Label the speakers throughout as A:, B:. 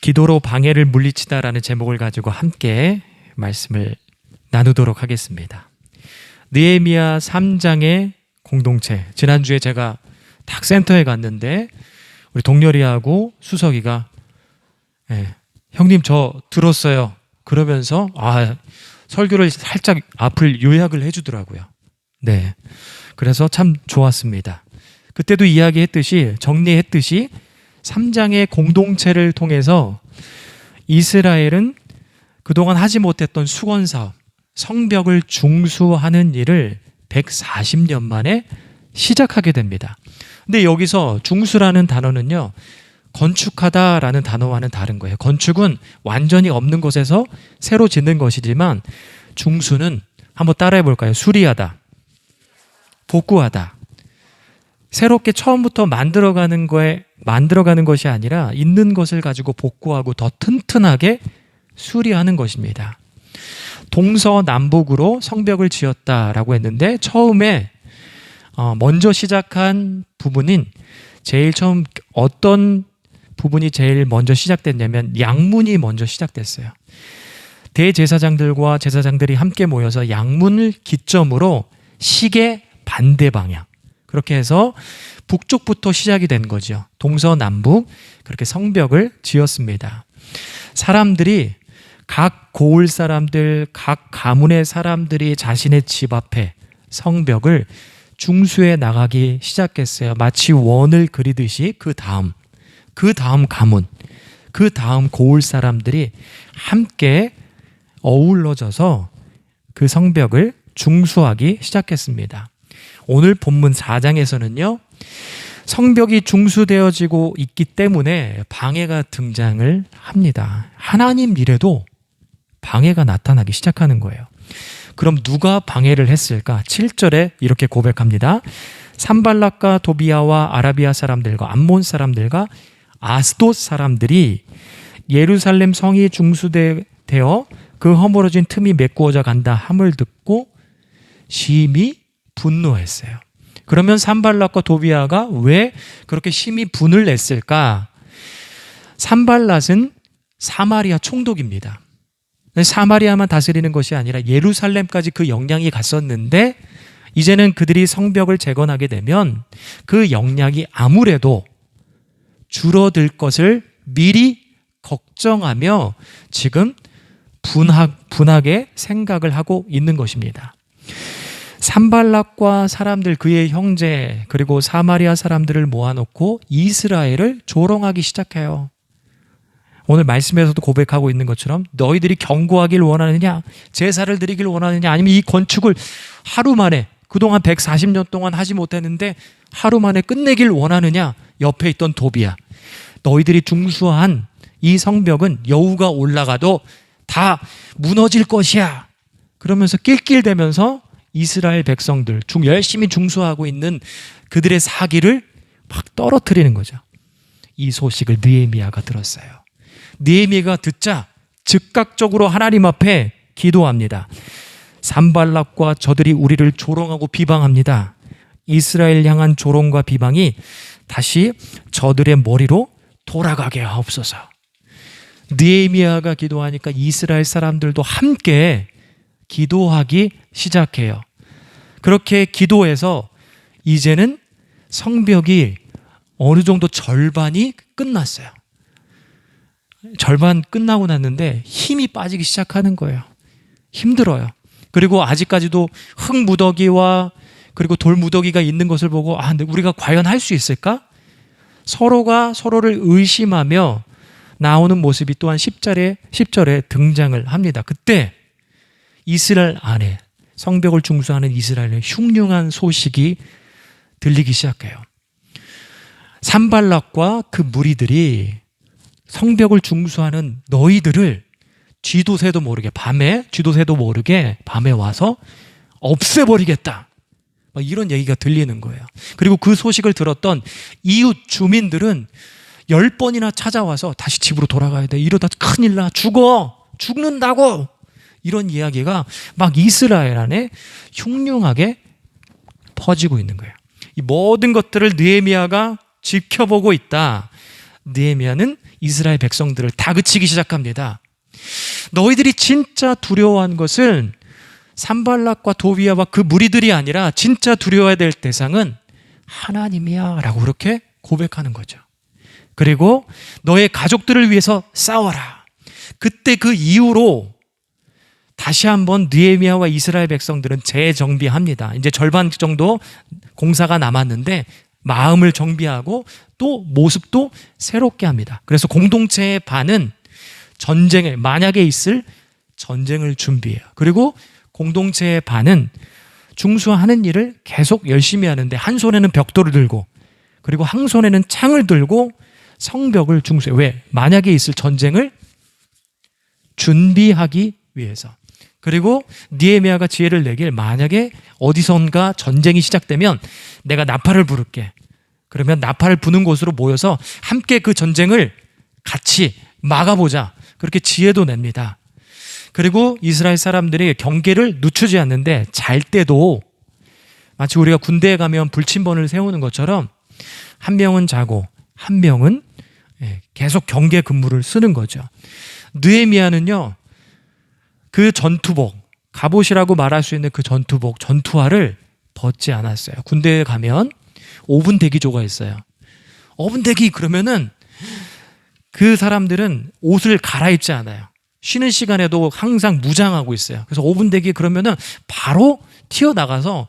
A: 기도로 방해를 물리치다라는 제목을 가지고 함께 말씀을 나누도록 하겠습니다. 느헤미야 3장의 공동체. 지난주에 제가 탁센터에 갔는데 우리 동렬이하고 수석이가 형님 저 들었어요. 그러면서 설교를 살짝 앞을 요약을 해주더라고요. 네, 그래서 참 좋았습니다. 그때도 이야기했듯이 정리했듯이 3장의 공동체를 통해서 이스라엘은 그동안 하지 못했던 수건사업, 성벽을 중수하는 일을 140년 만에 시작하게 됩니다. 근데 여기서 중수라는 단어는요, 건축하다라는 단어와는 다른 거예요. 건축은 완전히 없는 곳에서 새로 짓는 것이지만 중수는 한번 따라해 볼까요? 수리하다, 복구하다. 새롭게 처음부터 만들어가는 것이 아니라 있는 것을 가지고 복구하고 더 튼튼하게 수리하는 것입니다. 동서남북으로 성벽을 지었다라고 했는데 처음에 먼저 시작한 부분인 제일 처음 어떤 부분이 제일 먼저 시작됐냐면 양문이 먼저 시작됐어요. 대제사장들과 제사장들이 함께 모여서 양문을 기점으로 시계 반대 방향, 그렇게 해서 북쪽부터 시작이 된 거죠. 동서남북 그렇게 성벽을 지었습니다. 사람들이 각 고을 사람들, 각 가문의 사람들이 자신의 집 앞에 성벽을 중수해 나가기 시작했어요. 마치 원을 그리듯이 그 다음 가문, 그 다음 고을 사람들이 함께 어우러져서 그 성벽을 중수하기 시작했습니다. 오늘 본문 4장에서는요, 성벽이 중수되어지고 있기 때문에 방해가 등장을 합니다. 하나님 일에도 방해가 나타나기 시작하는 거예요. 그럼 누가 방해를 했을까? 7절에 이렇게 고백합니다. 산발락과 도비아와 아라비아 사람들과 암몬 사람들과 아스돗 사람들이 예루살렘 성이 중수되어 그 허물어진 틈이 메꾸어져 간다 함을 듣고 심히 분노했어요. 그러면 산발락과 도비아가 왜 그렇게 심히 분을 냈을까? 산발락은 사마리아 총독입니다. 사마리아만 다스리는 것이 아니라 예루살렘까지 그 영향이 갔었는데 이제는 그들이 성벽을 재건하게 되면 그 영향이 아무래도 줄어들 것을 미리 걱정하며 지금 분하게 생각을 하고 있는 것입니다. 산발락과 사람들, 그의 형제 그리고 사마리아 사람들을 모아놓고 이스라엘을 조롱하기 시작해요. 오늘 말씀에서도 고백하고 있는 것처럼 너희들이 경고하길 원하느냐, 제사를 드리길 원하느냐, 아니면 이 건축을 하루 만에 그동안 140년 동안 하지 못했는데 하루 만에 끝내길 원하느냐. 옆에 있던 도비야, 너희들이 중수한 이 성벽은 여우가 올라가도 다 무너질 것이야. 그러면서 낄낄대면서 이스라엘 백성들, 열심히 중수하고 있는 그들의 사기를 막 떨어뜨리는 거죠. 이 소식을 느헤미야가 들었어요. 느헤미야가 듣자 즉각적으로 하나님 앞에 기도합니다. 산발락과 저들이 우리를 조롱하고 비방합니다. 이스라엘 향한 조롱과 비방이 다시 저들의 머리로 돌아가게 하옵소서. 느헤미야가 기도하니까 이스라엘 사람들도 함께 기도하기 시작해요. 그렇게 기도해서 이제는 성벽이 어느 정도 절반이 끝났어요. 절반 끝나고 났는데 힘이 빠지기 시작하는 거예요. 힘들어요. 그리고 아직까지도 흙무더기와 그리고 돌무더기가 있는 것을 보고 근데 우리가 과연 할 수 있을까? 서로가 서로를 의심하며 나오는 모습이 또한 10절에 등장을 합니다. 그때 이스라엘 안에 성벽을 중수하는 이스라엘의 흉흉한 소식이 들리기 시작해요. 산발락과 그 무리들이 성벽을 중수하는 너희들을 쥐도 새도 모르게 밤에 와서 없애버리겠다, 이런 얘기가 들리는 거예요. 그리고 그 소식을 들었던 이웃 주민들은 10번이나 찾아와서 다시 집으로 돌아가야 돼, 이러다 큰일 나, 죽는다고, 이런 이야기가 막 이스라엘 안에 흉흉하게 퍼지고 있는 거예요. 이 모든 것들을 느헤미야가 지켜보고 있다. 느헤미야는 이스라엘 백성들을 다그치기 시작합니다. 너희들이 진짜 두려워한 것은 산발락과 도비아와 그 무리들이 아니라 진짜 두려워야 될 대상은 하나님이야 라고 그렇게 고백하는 거죠. 그리고 너의 가족들을 위해서 싸워라. 그때 그 이후로 다시 한번 느헤미야와 이스라엘 백성들은 재정비합니다. 이제 절반 정도 공사가 남았는데 마음을 정비하고 또 모습도 새롭게 합니다. 그래서 공동체의 반은 전쟁을, 만약에 있을 전쟁을 준비해요. 그리고 공동체의 반은 중수하는 일을 계속 열심히 하는데 한 손에는 벽돌을 들고 그리고 한 손에는 창을 들고 성벽을 중수해요. 왜? 만약에 있을 전쟁을 준비하기 위해서. 그리고 느헤미야가 지혜를 내길, 만약에 어디선가 전쟁이 시작되면 내가 나팔을 부를게. 그러면 나팔을 부는 곳으로 모여서 함께 그 전쟁을 같이 막아보자. 그렇게 지혜도 냅니다. 그리고 이스라엘 사람들이 경계를 늦추지 않는데 잘 때도 마치 우리가 군대에 가면 불침번을 세우는 것처럼 한 명은 자고 한 명은 계속 경계 근무를 쓰는 거죠. 느헤미야는요, 그 전투복, 갑옷이라고 말할 수 있는 그 전투복, 전투화를 벗지 않았어요. 군대에 가면 5분 대기조가 있어요. 5분 대기 그러면은 그 사람들은 옷을 갈아입지 않아요. 쉬는 시간에도 항상 무장하고 있어요. 그래서 5분 대기 그러면은 바로 튀어나가서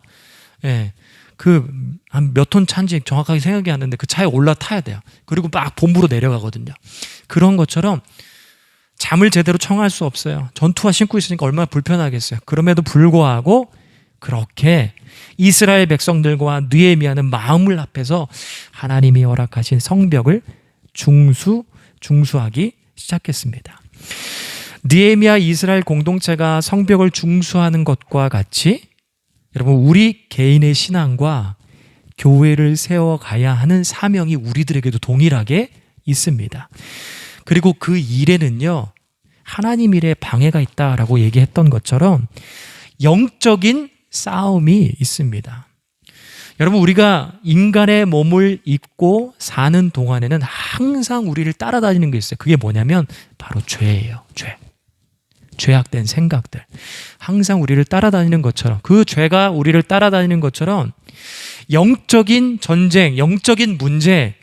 A: 그 한 몇 톤 차인지 정확하게 생각이 안 나는데 그 차에 올라타야 돼요. 그리고 막 본부로 내려가거든요. 그런 것처럼 잠을 제대로 청할 수 없어요. 전투화 신고 있으니까 얼마나 불편하겠어요. 그럼에도 불구하고 그렇게 이스라엘 백성들과 느헤미야는 마음을 합해서 하나님이 허락하신 성벽을 중수하기 시작했습니다. 느헤미야 이스라엘 공동체가 성벽을 중수하는 것과 같이 여러분, 우리 개인의 신앙과 교회를 세워가야 하는 사명이 우리들에게도 동일하게 있습니다. 그리고 그 일에는요, 하나님 일에 방해가 있다라고 얘기했던 것처럼 영적인 싸움이 있습니다. 여러분, 우리가 인간의 몸을 입고 사는 동안에는 항상 우리를 따라다니는 게 있어요. 그게 뭐냐면 바로 죄예요. 죄악된 생각들. 항상 우리를 따라다니는 것처럼, 그 죄가 우리를 따라다니는 것처럼 영적인 전쟁, 영적인 문제,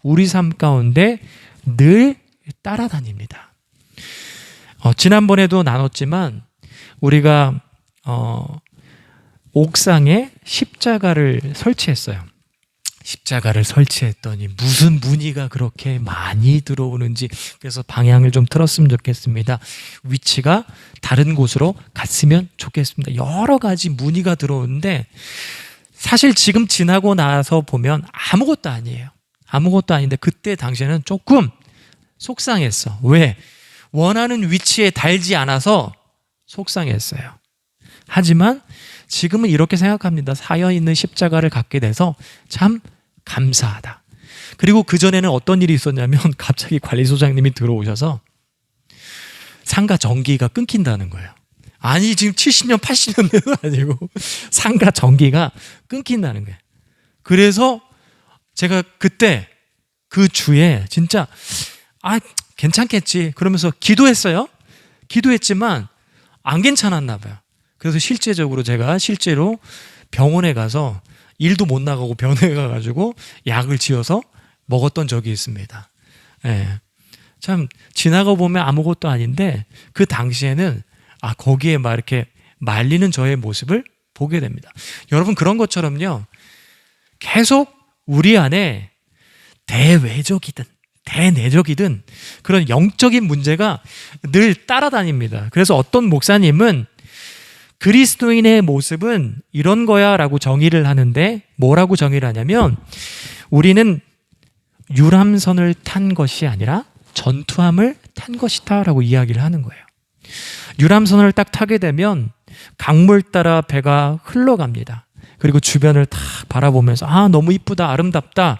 A: 우리 삶 가운데 늘 따라다닙니다. 지난번에도 나눴지만 우리가 옥상에 십자가를 설치했어요. 십자가를 설치했더니 무슨 문의가 그렇게 많이 들어오는지, 그래서 방향을 좀 틀었으면 좋겠습니다. 위치가 다른 곳으로 갔으면 좋겠습니다. 여러 가지 문의가 들어오는데 사실 지금 지나고 나서 보면 아무것도 아니에요. 아무것도 아닌데 그때 당시에는 조금 속상했어. 왜? 원하는 위치에 달지 않아서 속상했어요. 하지만 지금은 이렇게 생각합니다. 사여 있는 십자가를 갖게 돼서 참 감사하다. 그리고 그전에는 어떤 일이 있었냐면 갑자기 관리소장님이 들어오셔서 상가 전기가 끊긴다는 거예요. 아니, 지금 70년, 80년 된도 아니고 상가 전기가 끊긴다는 거예요. 그래서 제가 그때 그 주에 진짜 괜찮겠지 그러면서 기도했어요. 기도했지만 안 괜찮았나 봐요. 그래서 제가 실제로 병원에 가서 일도 못 나가고 병원에 가가지고 약을 지어서 먹었던 적이 있습니다. 참 지나가 보면 아무것도 아닌데 그 당시에는 거기에 막 이렇게 말리는 저의 모습을 보게 됩니다. 여러분, 그런 것처럼요, 계속 우리 안에 대외적이든 대내적이든 그런 영적인 문제가 늘 따라다닙니다. 그래서 어떤 목사님은 그리스도인의 모습은 이런 거야 라고 정의를 하는데, 뭐라고 정의를 하냐면 우리는 유람선을 탄 것이 아니라 전투함을 탄 것이다 라고 이야기를 하는 거예요. 유람선을 딱 타게 되면 강물 따라 배가 흘러갑니다. 그리고 주변을 탁 바라보면서 너무 이쁘다, 아름답다,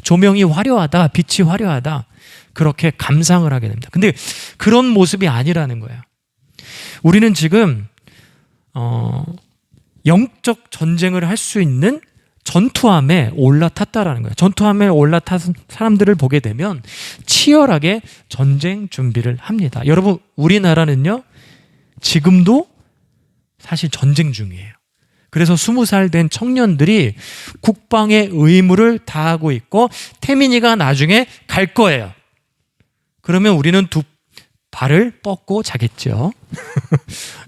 A: 조명이 화려하다, 빛이 화려하다, 그렇게 감상을 하게 됩니다. 근데 그런 모습이 아니라는 거예요. 우리는 지금 영적 전쟁을 할 수 있는 전투함에 올라탔다라는 거예요. 전투함에 올라탄 사람들을 보게 되면 치열하게 전쟁 준비를 합니다. 여러분, 우리나라는요, 지금도 사실 전쟁 중이에요. 그래서 20살 된 청년들이 국방의 의무를 다하고 있고 태민이가 나중에 갈 거예요. 그러면 우리는 두 발을 뻗고 자겠죠.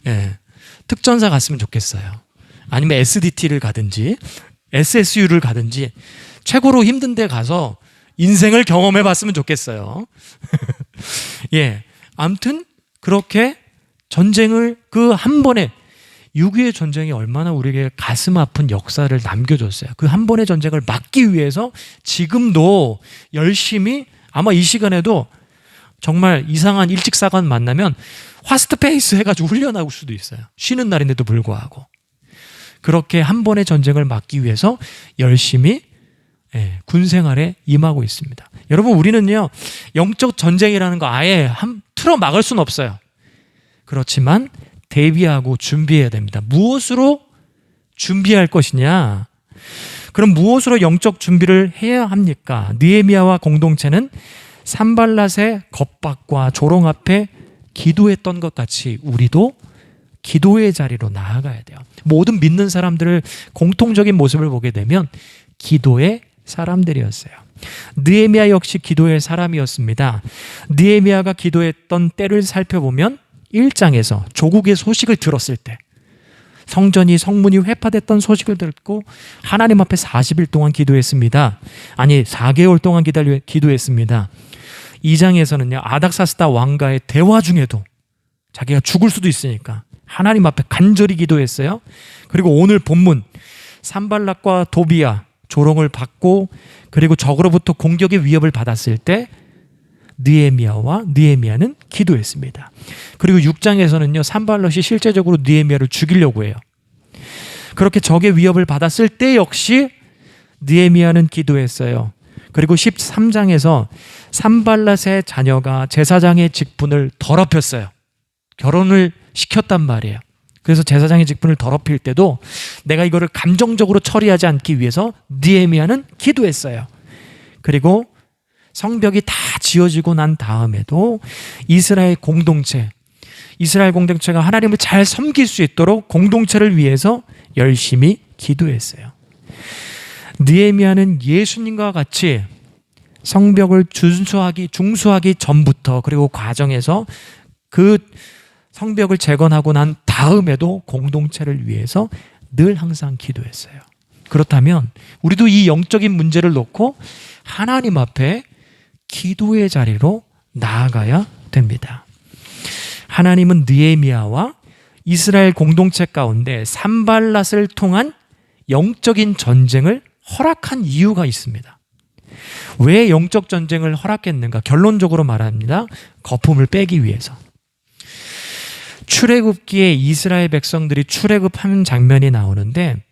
A: 예. 특전사 갔으면 좋겠어요. 아니면 SDT를 가든지 SSU를 가든지 최고로 힘든 데 가서 인생을 경험해 봤으면 좋겠어요. 예. 아무튼 그렇게 전쟁을 그 한 번에 6.25의 전쟁이 얼마나 우리에게 가슴 아픈 역사를 남겨줬어요. 그 한 번의 전쟁을 막기 위해서 지금도 열심히 아마 이 시간에도 정말 이상한 일직사관 만나면 화스트 페이스 해가지고 훈련하고 수도 있어요. 쉬는 날인데도 불구하고. 그렇게 한 번의 전쟁을 막기 위해서 열심히 군 생활에 임하고 있습니다. 여러분, 우리는요, 영적 전쟁이라는 거 아예 틀어 막을 수는 없어요. 그렇지만 대비하고 준비해야 됩니다. 무엇으로 준비할 것이냐? 그럼 무엇으로 영적 준비를 해야 합니까? 느헤미야와 공동체는 산발랏의 겁박과 조롱 앞에 기도했던 것 같이 우리도 기도의 자리로 나아가야 돼요. 모든 믿는 사람들을 공통적인 모습을 보게 되면 기도의 사람들이었어요. 느헤미야 역시 기도의 사람이었습니다. 느헤미야가 기도했던 때를 살펴보면 1장에서 조국의 소식을 들었을 때, 성전이 성문이 회파됐던 소식을 듣고 하나님 앞에 40일 동안 기도했습니다. 아니 4개월 동안 기도했습니다. 2장에서는요, 아닥사스다 왕과의 대화 중에도 자기가 죽을 수도 있으니까 하나님 앞에 간절히 기도했어요. 그리고 오늘 본문 산발락과 도비야 조롱을 받고 그리고 적으로부터 공격의 위협을 받았을 때 느헤미야는 기도했습니다. 그리고 6장에서는요, 산발랏이 실제적으로 느헤미야를 죽이려고 해요. 그렇게 적의 위협을 받았을 때 역시 느헤미야는 기도했어요. 그리고 13장에서 산발랏의 자녀가 제사장의 직분을 더럽혔어요. 결혼을 시켰단 말이에요. 그래서 제사장의 직분을 더럽힐 때도 내가 이거를 감정적으로 처리하지 않기 위해서 느헤미야는 기도했어요. 그리고 성벽이 다 지어지고 난 다음에도 이스라엘 공동체가 하나님을 잘 섬길 수 있도록 공동체를 위해서 열심히 기도했어요. 느헤미야는 예수님과 같이 성벽을 중수하기 전부터 그리고 과정에서 그 성벽을 재건하고 난 다음에도 공동체를 위해서 늘 항상 기도했어요. 그렇다면 우리도 이 영적인 문제를 놓고 하나님 앞에 기도의 자리로 나아가야 됩니다. 하나님은 느헤미야와 이스라엘 공동체 가운데 산발랏을 통한 영적인 전쟁을 허락한 이유가 있습니다. 왜 영적 전쟁을 허락했는가? 결론적으로 말합니다. 거품을 빼기 위해서. 출애굽기에 이스라엘 백성들이 출애굽하는 장면이 나오는데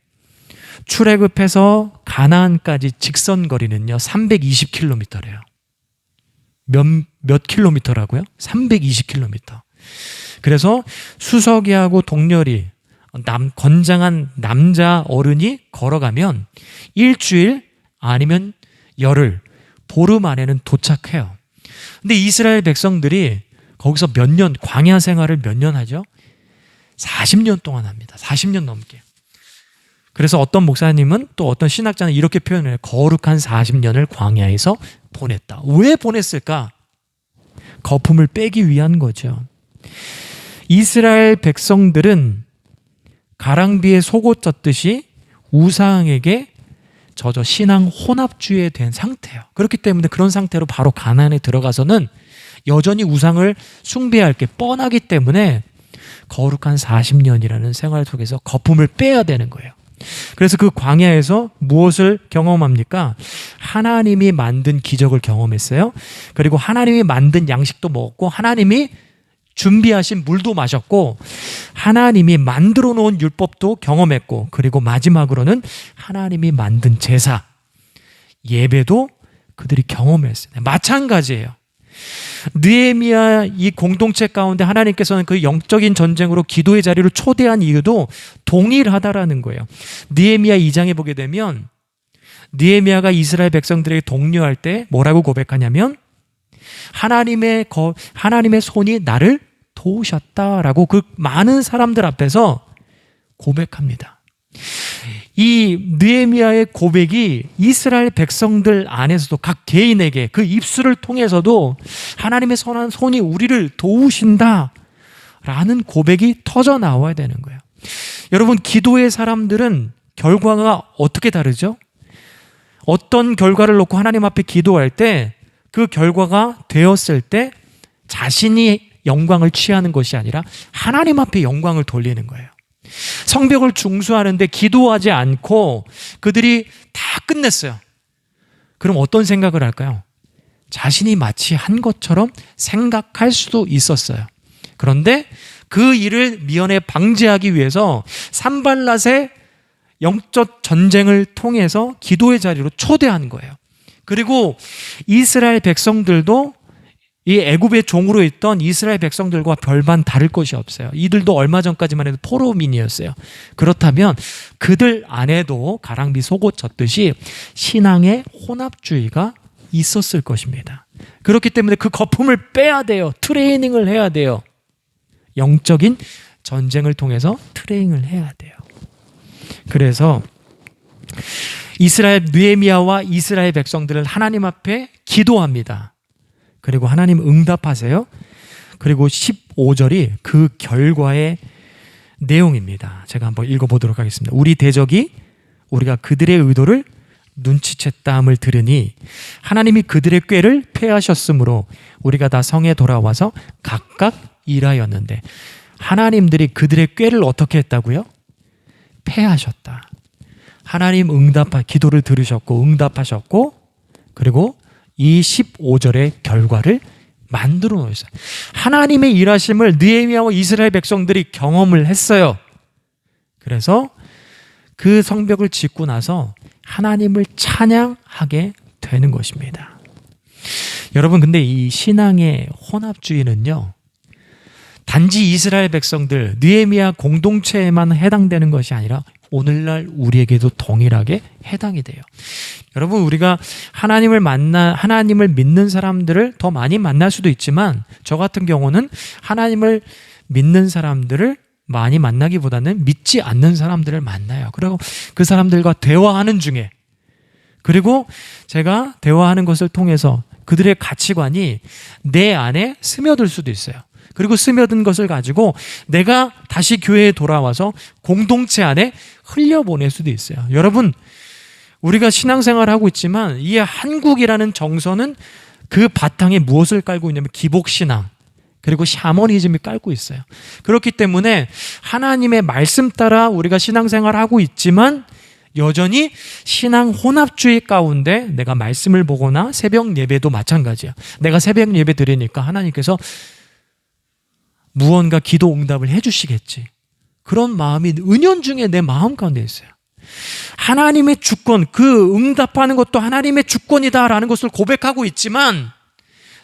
A: 출애굽해서 가나안까지 직선 거리는요 320km래요. 몇 킬로미터라고요? 320km. 그래서 수석이하고 동렬이 건장한 남자 어른이 걸어가면 일주일 아니면 열흘, 보름 안에는 도착해요. 근데 이스라엘 백성들이 거기서 몇 년, 광야 생활을 몇 년 하죠? 40년 동안 합니다. 40년 넘게. 그래서 어떤 목사님은 또 어떤 신학자는 이렇게 표현해요. 거룩한 40년을 광야에서 보냈다. 왜 보냈을까? 거품을 빼기 위한 거죠. 이스라엘 백성들은 가랑비에 속옷 젖듯이 우상에게 젖어 신앙 혼합주의에 된 상태예요. 그렇기 때문에 그런 상태로 바로 가나안에 들어가서는 여전히 우상을 숭배할 게 뻔하기 때문에 거룩한 40년이라는 생활 속에서 거품을 빼야 되는 거예요. 그래서 그 광야에서 무엇을 경험합니까? 하나님이 만든 기적을 경험했어요. 그리고 하나님이 만든 양식도 먹었고 하나님이 준비하신 물도 마셨고 하나님이 만들어 놓은 율법도 경험했고 그리고 마지막으로는 하나님이 만든 제사, 예배도 그들이 경험했어요. 마찬가지예요. 느헤미야 이 공동체 가운데 하나님께서는 그 영적인 전쟁으로 기도의 자리로 초대한 이유도 동일하다라는 거예요. 느헤미야 2장에 보게 되면 느헤미야가 이스라엘 백성들에게 독려할 때 뭐라고 고백하냐면 하나님의 손이 나를 도우셨다라고 그 많은 사람들 앞에서 고백합니다. 이 느헤미야의 고백이 이스라엘 백성들 안에서도 각 개인에게 그 입술을 통해서도 하나님의 선한 손이 우리를 도우신다 라는 고백이 터져 나와야 되는 거예요. 여러분, 기도의 사람들은 결과가 어떻게 다르죠? 어떤 결과를 놓고 하나님 앞에 기도할 때 그 결과가 되었을 때 자신이 영광을 취하는 것이 아니라 하나님 앞에 영광을 돌리는 거예요. 성벽을 중수하는데 기도하지 않고 그들이 다 끝냈어요. 그럼 어떤 생각을 할까요? 자신이 마치 한 것처럼 생각할 수도 있었어요. 그런데 그 일을 미연에 방지하기 위해서 산발랏의 영적 전쟁을 통해서 기도의 자리로 초대한 거예요. 그리고 이스라엘 백성들도 이 애굽의 종으로 있던 이스라엘 백성들과 별반 다를 것이 없어요. 이들도 얼마 전까지만 해도 포로민이었어요. 그렇다면 그들 안에도 가랑비 속옷 젖듯이 신앙의 혼합주의가 있었을 것입니다. 그렇기 때문에 그 거품을 빼야 돼요. 트레이닝을 해야 돼요. 영적인 전쟁을 통해서 트레이닝을 해야 돼요. 그래서 이스라엘 느헤미야와 이스라엘 백성들은 하나님 앞에 기도합니다. 그리고 하나님 응답하세요. 그리고 15절이 그 결과의 내용입니다. 제가 한번 읽어보도록 하겠습니다. 우리 대적이 우리가 그들의 의도를 눈치챘다함을 들으니 하나님이 그들의 꾀를 패하셨으므로 우리가 다 성에 돌아와서 각각 일하였는데, 하나님들이 그들의 꾀를 어떻게 했다고요? 패하셨다. 하나님 기도를 들으셨고 응답하셨고, 그리고 이 15절의 결과를 만들어 놓으셨어요. 하나님의 일하심을 느헤미야와 이스라엘 백성들이 경험을 했어요. 그래서 그 성벽을 짓고 나서 하나님을 찬양하게 되는 것입니다. 여러분, 근데 이 신앙의 혼합주의는요, 단지 이스라엘 백성들, 느헤미야 공동체에만 해당되는 것이 아니라 오늘날 우리에게도 동일하게 해당이 돼요. 여러분, 우리가 하나님을 믿는 사람들을 더 많이 만날 수도 있지만, 저 같은 경우는 하나님을 믿는 사람들을 많이 만나기보다는 믿지 않는 사람들을 만나요. 그리고 그 사람들과 대화하는 중에, 그리고 제가 대화하는 것을 통해서 그들의 가치관이 내 안에 스며들 수도 있어요. 그리고 스며든 것을 가지고 내가 다시 교회에 돌아와서 공동체 안에 흘려보낼 수도 있어요. 여러분, 우리가 신앙생활을 하고 있지만 이 한국이라는 정서는 그 바탕에 무엇을 깔고 있냐면 기복신앙, 그리고 샤머니즘이 깔고 있어요. 그렇기 때문에 하나님의 말씀 따라 우리가 신앙생활을 하고 있지만 여전히 신앙 혼합주의 가운데 내가 말씀을 보거나 새벽 예배도 마찬가지야. 내가 새벽 예배 드리니까 하나님께서 무언가 기도 응답을 해주시겠지, 그런 마음이 은연중에 내 마음 가운데 있어요. 하나님의 주권, 그 응답하는 것도 하나님의 주권이다라는 것을 고백하고 있지만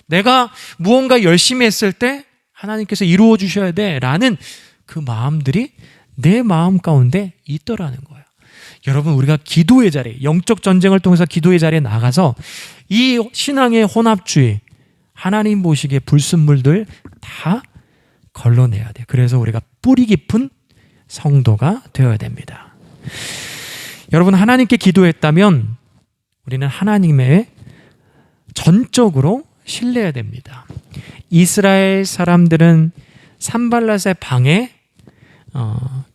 A: 내가 무언가 열심히 했을 때 하나님께서 이루어 주셔야 돼라는 그 마음들이 내 마음 가운데 있더라는 거예요. 여러분, 우리가 기도의 자리, 영적 전쟁을 통해서 기도의 자리에 나가서 이 신앙의 혼합주의, 하나님 보시기에 불순물들 다 걸러내야 돼요. 그래서 우리가 뿌리 깊은 성도가 되어야 됩니다. 여러분, 하나님께 기도했다면 우리는 하나님의 전적으로 신뢰해야 됩니다. 이스라엘 사람들은 산발랏의 방에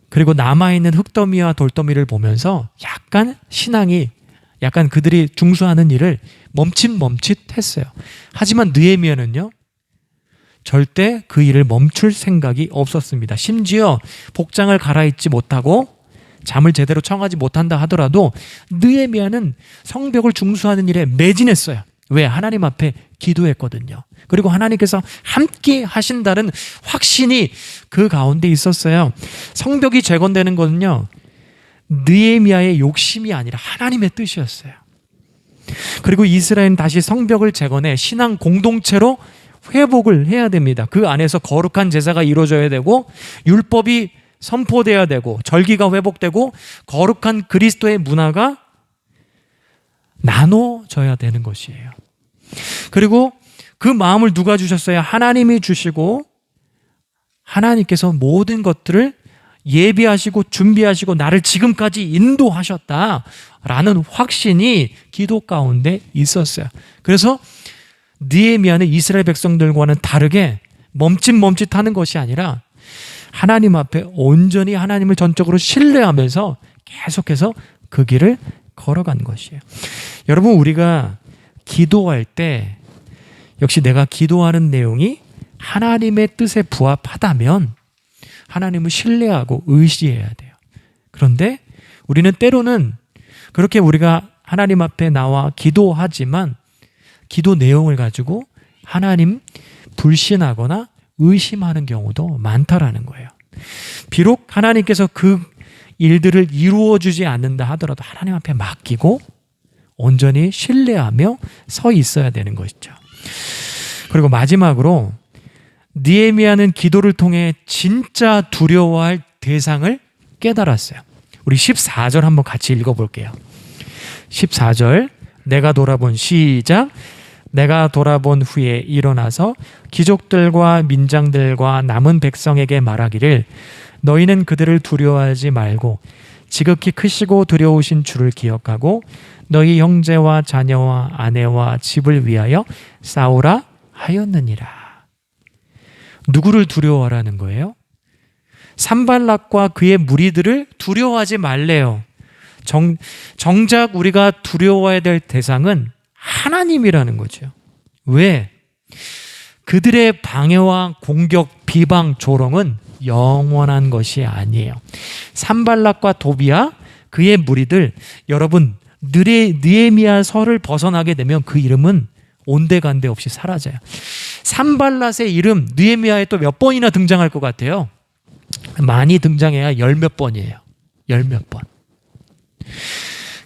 A: 그리고 남아있는 흙더미와 돌더미를 보면서 약간 신앙이, 약간 그들이 중수하는 일을 멈칫멈칫했어요. 하지만 느헤미야는요, 절대 그 일을 멈출 생각이 없었습니다. 심지어 복장을 갈아입지 못하고 잠을 제대로 청하지 못한다 하더라도 느헤미야는 성벽을 중수하는 일에 매진했어요. 왜? 하나님 앞에 기도했거든요. 그리고 하나님께서 함께 하신다는 확신이 그 가운데 있었어요. 성벽이 재건되는 것은요, 느헤미야의 욕심이 아니라 하나님의 뜻이었어요. 그리고 이스라엘은 다시 성벽을 재건해 신앙 공동체로 회복을 해야 됩니다. 그 안에서 거룩한 제사가 이루어져야 되고 율법이 선포돼야 되고 절기가 회복되고 거룩한 그리스도의 문화가 나눠져야 되는 것이에요. 그리고 그 마음을 누가 주셨어요? 하나님이 주시고 하나님께서 모든 것들을 예비하시고 준비하시고 나를 지금까지 인도하셨다라는 확신이 기도 가운데 있었어요. 그래서 느헤미야는 이스라엘 백성들과는 다르게 멈칫멈칫하는 것이 아니라 하나님 앞에 온전히 하나님을 전적으로 신뢰하면서 계속해서 그 길을 걸어간 것이에요. 여러분, 우리가 기도할 때 역시 내가 기도하는 내용이 하나님의 뜻에 부합하다면 하나님을 신뢰하고 의지해야 돼요. 그런데 우리는 때로는 그렇게 우리가 하나님 앞에 나와 기도하지만 기도 내용을 가지고 하나님 불신하거나 의심하는 경우도 많다라는 거예요. 비록 하나님께서 그 일들을 이루어 주지 않는다 하더라도 하나님 앞에 맡기고 온전히 신뢰하며 서 있어야 되는 것이죠. 그리고 마지막으로 느헤미야는 기도를 통해 진짜 두려워할 대상을 깨달았어요. 우리 14절 한번 같이 읽어볼게요. 14절 내가 돌아본 시작. 내가 돌아본 후에 일어나서 귀족들과 민장들과 남은 백성에게 말하기를 너희는 그들을 두려워하지 말고 지극히 크시고 두려우신 주를 기억하고 너희 형제와 자녀와 아내와 집을 위하여 싸우라 하였느니라. 누구를 두려워하라는 거예요? 산발락과 그의 무리들을 두려워하지 말래요. 정작 우리가 두려워해야 될 대상은 하나님이라는 거죠. 왜? 그들의 방해와 공격, 비방, 조롱은 영원한 것이 아니에요. 산발락과 도비야 그의 무리들, 여러분 느헤미야 설을 벗어나게 되면 그 이름은 온데간데 없이 사라져요. 산발랏의 이름 느헤미야에 또 몇 번이나 등장할 것 같아요? 많이 등장해야 열 몇 번이에요. 열 몇 번.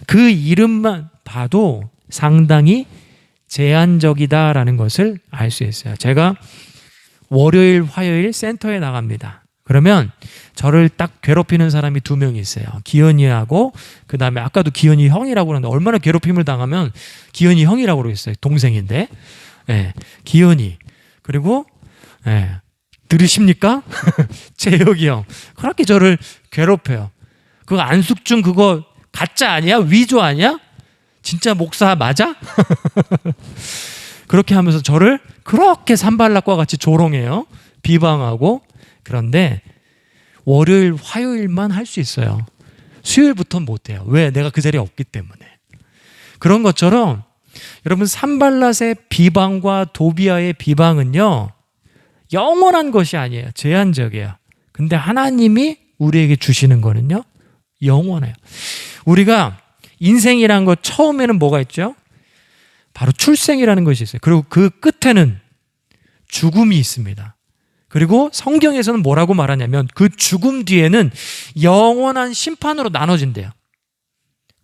A: 그 이름만 봐도 상당히 제한적이다라는 것을 알 수 있어요. 제가 월요일, 화요일 센터에 나갑니다. 그러면 저를 딱 괴롭히는 사람이 두 명이 있어요. 기현이하고 그 다음에 아까도 기현이 형이라고 그러는데 얼마나 괴롭힘을 당하면 기현이 형이라고 그러겠어요. 동생인데. 네, 기현이. 그리고 네, 들으십니까? 재혁이 형. 그렇게 저를 괴롭혀요. 그거 안숙준 그거 가짜 아니야? 위조 아니야? 진짜 목사 맞아? 그렇게 하면서 저를 그렇게 산발락과 같이 조롱해요. 비방하고. 그런데 월요일, 화요일만 할 수 있어요. 수요일부터는 못해요. 왜? 내가 그 자리에 없기 때문에. 그런 것처럼 여러분 산발랏의 비방과 도비아의 비방은요 영원한 것이 아니에요. 제한적이에요. 근데 하나님이 우리에게 주시는 거는요 영원해요. 우리가 인생이란 것 처음에는 뭐가 있죠? 바로 출생이라는 것이 있어요. 그리고 그 끝에는 죽음이 있습니다. 그리고 성경에서는 뭐라고 말하냐면 그 죽음 뒤에는 영원한 심판으로 나눠진대요.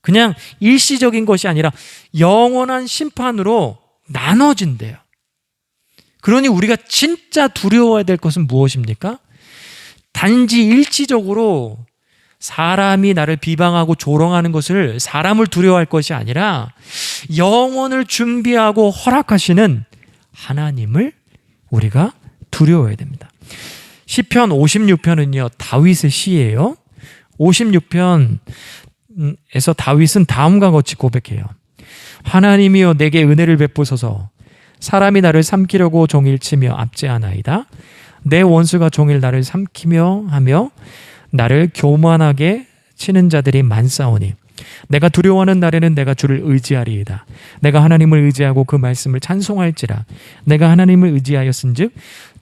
A: 그냥 일시적인 것이 아니라 영원한 심판으로 나눠진대요. 그러니 우리가 진짜 두려워해야 될 것은 무엇입니까? 단지 일시적으로 사람이 나를 비방하고 조롱하는 것을 사람을 두려워할 것이 아니라 영원을 준비하고 허락하시는 하나님을 우리가 두려워해야 됩니다. 시편 56편은요 다윗의 시예요. 56편에서 다윗은 다음과 같이 고백해요. 하나님이여 내게 은혜를 베푸소서. 사람이 나를 삼키려고 종일 치며 압제하나이다. 내 원수가 종일 나를 삼키며 하며 나를 교만하게 치는 자들이 많사오니 내가 두려워하는 날에는 내가 주를 의지하리이다. 내가 하나님을 의지하고 그 말씀을 찬송할지라. 내가 하나님을 의지하였은즉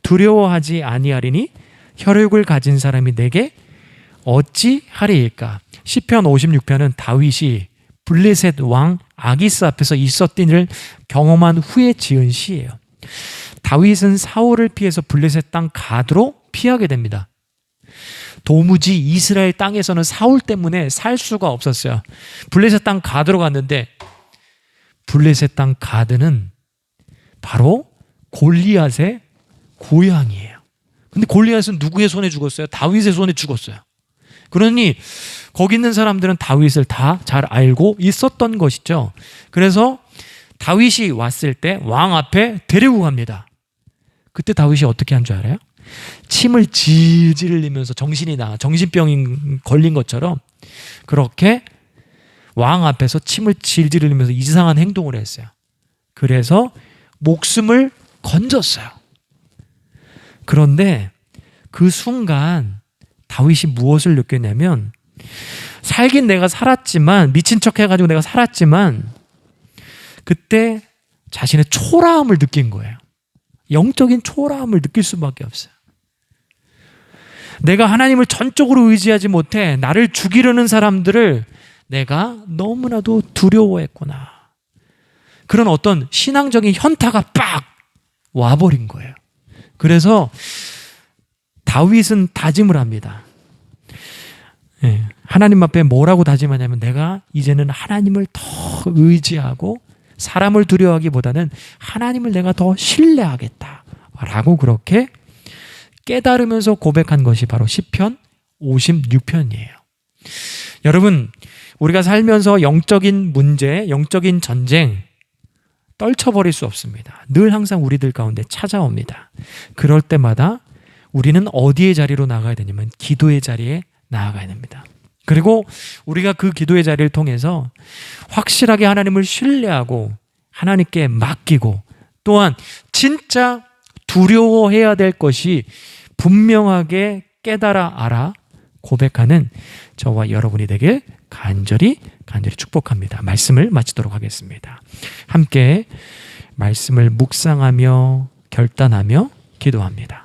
A: 두려워하지 아니하리니 혈육을 가진 사람이 내게 어찌 하리일까. 시편 56편은 다윗이 블레셋 왕 아기스 앞에서 있었던 일을 경험한 후에 지은 시예요. 다윗은 사울을 피해서 블레셋 땅 가드로 피하게 됩니다. 도무지 이스라엘 땅에서는 사울 때문에 살 수가 없었어요. 블레셋 땅 가드로 갔는데 블레셋 땅 가드는 바로 골리앗의 고향이에요. 근데 골리앗은 누구의 손에 죽었어요? 다윗의 손에 죽었어요. 그러니 거기 있는 사람들은 다윗을 다 잘 알고 있었던 것이죠. 그래서 다윗이 왔을 때 왕 앞에 데리고 갑니다. 그때 다윗이 어떻게 한 줄 알아요? 침을 질질 흘리면서 정신병이 걸린 것처럼 그렇게 왕 앞에서 침을 질질 흘리면서 이상한 행동을 했어요. 그래서 목숨을 건졌어요. 그런데 그 순간 다윗이 무엇을 느꼈냐면, 살긴 내가 살았지만, 미친 척 해가지고 내가 살았지만, 그때 자신의 초라함을 느낀 거예요. 영적인 초라함을 느낄 수밖에 없어요. 내가 하나님을 전적으로 의지하지 못해 나를 죽이려는 사람들을 내가 너무나도 두려워했구나. 그런 어떤 신앙적인 현타가 빡 와버린 거예요. 그래서 다윗은 다짐을 합니다. 하나님 앞에 뭐라고 다짐하냐면, 내가 이제는 하나님을 더 의지하고 사람을 두려워하기보다는 하나님을 내가 더 신뢰하겠다 라고 그렇게 깨달으면서 고백한 것이 바로 시편 56편이에요. 여러분, 우리가 살면서 영적인 문제, 영적인 전쟁 떨쳐버릴 수 없습니다. 늘 항상 우리들 가운데 찾아옵니다. 그럴 때마다 우리는 어디의 자리로 나가야 되냐면 기도의 자리에 나아가야 됩니다. 그리고 우리가 그 기도의 자리를 통해서 확실하게 하나님을 신뢰하고 하나님께 맡기고, 또한 진짜 두려워해야 될 것이 분명하게 깨달아 알아 고백하는 저와 여러분이 되길 간절히 축복합니다. 말씀을 마치도록 하겠습니다. 함께 말씀을 묵상하며 결단하며 기도합니다.